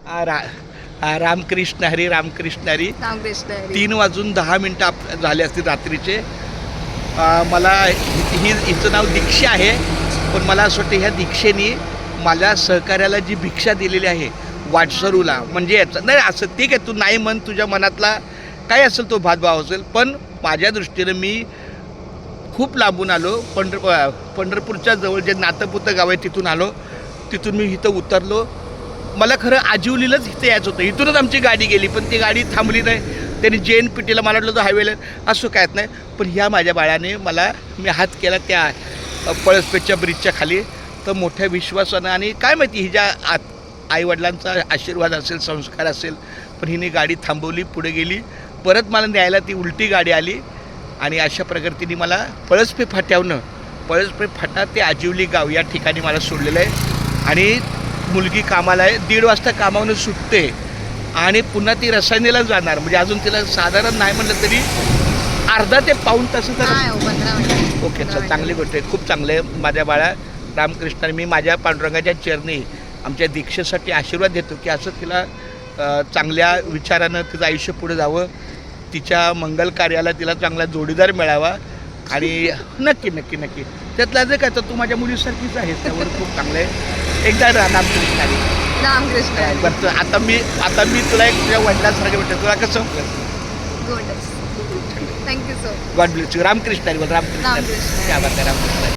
रामकृष्ण हरी रामकृष्ण हरी. रामकृष्ण हरी. 3:10 झाले असतील रात्रीचे. मला हिचं नाव दीक्षा आहे, पण मला असं वाटतं ह्या दीक्षेने माझ्या सहकार्याला जी भिक्षा दिलेली आहे वाटसरूला, म्हणजे याचं नाही असं ठीक आहे, तू नाही म्हण, तुझ्या मनातला काय असेल तो भातभाव असेल, पण माझ्या दृष्टीनं मी खूप लांबून आलो. पंढरपूरच्या जवळ जे नातपुतं गाव आहे तिथून आलो. तिथून मी इथं उतरलो. मला खरं आजिवलीलाच इथे यायचं होतं. इथूनच आमची गाडी गेली, पण ती गाडी थांबली नाही. त्यांनी जेन पिटीला मला वाटलं तो हायवेला असं काय नाही, पण ह्या माझ्या बाळाने मी हात केला त्या पळसपेठच्या ब्रिजच्या खाली. तर मोठ्या विश्वासानं आणि काय माहिती हिच्या आईवडिलांचा आशीर्वाद असेल, संस्कार असेल, पण हिने गाडी थांबवली, पुढे गेली. परत मला न्यायला ती उलटी गाडी आली आणि अशा प्रकारे तिने मला पळसपे फाटा ते आजिवली गाव या ठिकाणी मला सोडलेलं आहे. आणि मुलगी कामाला आहे, 1:30 वाजता कामावरून सुटते आणि पुन्हा ती रसायनीला जाणार. म्हणजे अजून तिला साधारण नाही म्हटलं तरी अर्धा ते पाऊण तासाचा. 15 मिनिट. ओके, चल, चांगली गोष्ट आहे, खूप चांगलं आहे. माझ्या बाळा रामकृष्णाने मी माझ्या पांडुरंगाच्या चरणी आमच्या दीक्षेसाठी आशीर्वाद देतो की असं तिला चांगल्या विचारानं तिचं आयुष्य पुढे जावं, तिच्या मंगल कार्याला तिला चांगला जोडीदार मिळावा. आणि नक्की नक्की नक्की त्यातला जे काय तर तू माझ्या मुलीसारखीच आहेस, त्यावर खूप चांगलं आहे. एकदा रामकृष्णाने रामकृष्ण हरी. बरं, आता मी तुला एक तुझ्या वडिलांसारखं भेटतो. तुला कसं good. Thank you so. God bless you. Ramkrishna Hari बोल. रामकृष्ण हरी. रामकृष्ण हरी. क्या बात आहे, रामकृष्ण हरी.